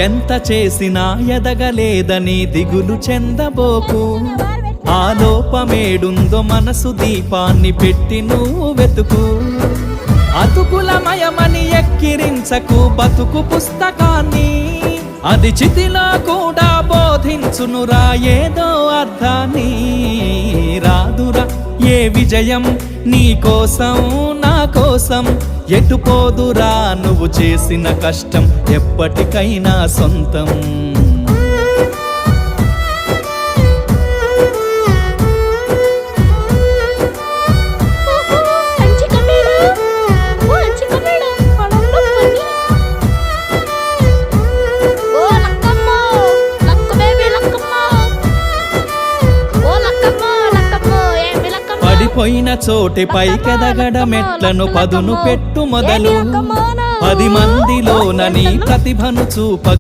ఎంత చేసినా ఎదగలేదని దిగులు చెందబోకు. ఆ లోపమేడుందో మనసు దీపాన్ని పెట్టి నువ్వు వెతుకు. అతుకులమయమని ఎక్కిరించకు బతుకు పుస్తకాన్ని, అది చితిలో కూడా బోధించునురా ఏదో అర్థాన్ని. రాదురా ఏ విజయం నీ కోసం నా కోసం, ఎటుపోదురా నువ్వు చేసిన కష్టం ఎప్పటికైనా సొంతం. పడిపోయిన చోటి పైకెదగడం ఎట్లను పదును పెట్టు మొదలు. 10 మందిలోన నీ ప్రతిభను చూప